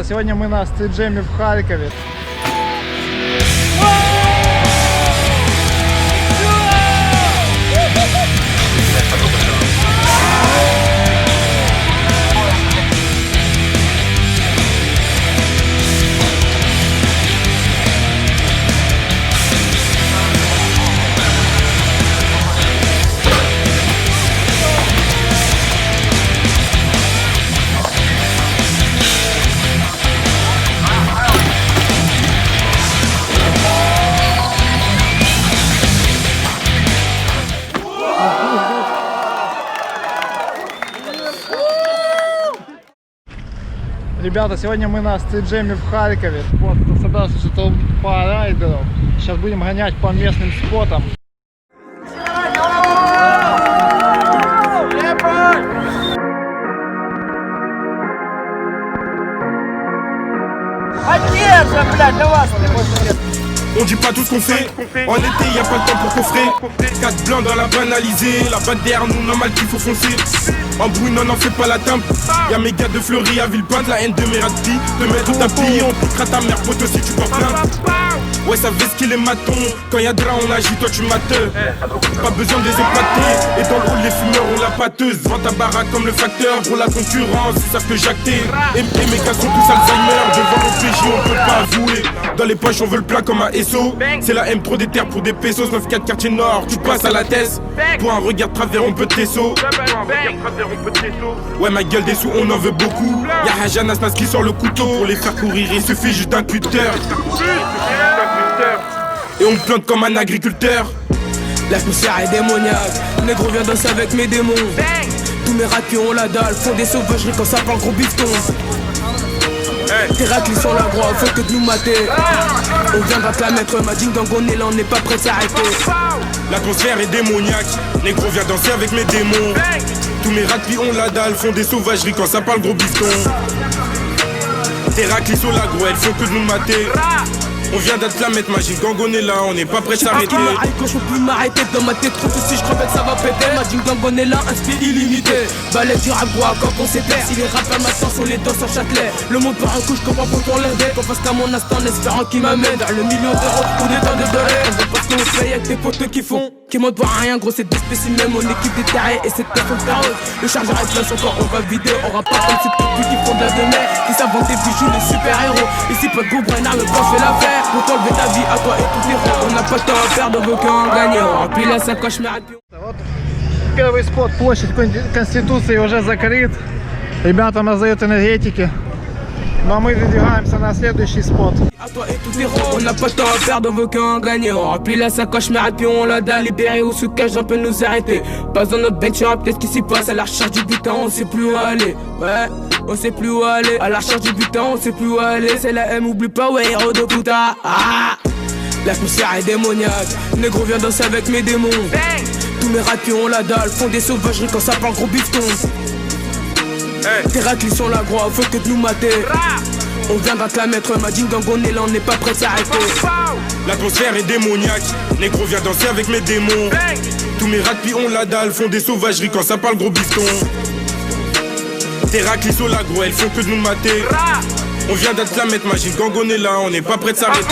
сегодня мы на стриджеме в Харькове. Ребята, сегодня мы на стриджеме в Харькове. Вот, тут собрался что-то по райдеров. Сейчас будем гонять по местным спотам. On dit pas tout ce qu'on fait. En été y a pas de temps pour coffrer. 4 blancs dans la banalisée. La batte derrière nous, normal qu'il faut foncer. En bruit, non, n'en fais pas la tempe. Y'a mes gars de Fleury à Villepinte. La haine de mes radis. Te mettre au tapis, on piquera ta mère, pote si tu t'en plains. Ouais, ça fait ce qu'il est maton. Quand y'a drap, on agit, toi tu mates. Pas besoin de les épater. Et dans le rôle, les fumeurs ont la pâteuse. Vends ta baraque comme le facteur. Pour la concurrence, ils savent que j'actais. Et mes gars sont tous Alzheimer. Devant le PJ, on peut pas avouer. Dans les poches, on veut le plat comme un SO. C'est la M trop des terres pour des pesos. 9-4 quartier nord, tu passes à la tête. Pour un regard de travers, on peut te tesso. Ouais, ma gueule des sous, on en veut beaucoup. Y'a Hajanas Nas qui sort le couteau. Pour les faire courir, il suffit juste d'un cutter. Et on plante comme un agriculteur. La poussière est démoniaque. Négro vient danser avec mes démons. Tous mes rats qui ont la dalle font des sauvageries quand ça parle gros bifton. Tes rats qui sont la groie, faut que de nous mater. On viendra te la mettre, ma ding dong, on est là, on n'est pas prêt de s'arrêter. L'atmosphère est démoniaque. Négro vient danser avec mes démons. Tous mes rats qui ont la dalle font des sauvageries quand ça parle gros bifton. Tes rats qui sont la groie, elles font que de nous mater. On vient d'être la mettre, Magic Gang, on est là, on n'est pas prêt de s'arrêter. Quand je peux plus m'arrêter dans ma tête, trop si je crevette ça va péter. Magic Gang, on est là, un speed illimité. Balai du rap gros, quand on s'épère. Si les rappeurs m'attendent, on les danse en Châtelet. Le monde part un coup, je comprends pourquoi on l'air d'être. Qu'on fasse qu'à mon instant, en espérant qu'il m'amène vers le million d'euros pour des temps de dollars. On veut pas qu'on se paye avec tes potes qui font. Qui montent pour rien, gros, c'est des spécimens. Mon équipe des tarés et cette personne féroce. Le chargeur est plein, encore on va vider. On rappe pas comme ces petits qui font de la demeure. Qui savent des bijoux, les super-héros. Ici, pas de gros brainard, mais quand je fais l'affaire. Pour t'enlever ta vie à toi et tous tes frères. On n'a pas de temps à perdre, on veut qu'en gagner. On remplit la sacoche, mais Вот первый спот, площадь Конституции уже закрыт. Ребятам раздают энергетики. Но мы выдвигаемся на следующий спот. On n'a pas de temps à perdre, on veut qu'en gagner. On remplit la sacoche, mais puis on l'a dalle. Libéré ou sous cage, on peut nous arrêter. Pas dans notre bec, sur peut-être ce qui s'y passe. À la recherche du butin, on sait plus où aller. Ouais, on sait plus où aller. À la recherche du butin, on sait plus où aller. C'est la M, oublie pas, ouais, héros de puta. Ah, la poussière est démoniaque. Négro vient danser avec mes démons. Tous mes rats qui ont la dalle font des sauvageries quand ça parle gros bifton. Tes rats qui sont la groie, faut que de nous mater. On viendra te la mettre, ma ding dong, on est là, on n'est pas prêt de s'arrêter. L'atmosphère est démoniaque. Négro vient danser avec mes démons. Tous mes rats qui ont la dalle font des sauvageries quand ça parle gros bifton. Tes rats qui sont la groie, elles font que de nous mater. On vient d'être la mettre, Magic Gang, on est là, on n'est pas prêt de s'arrêter.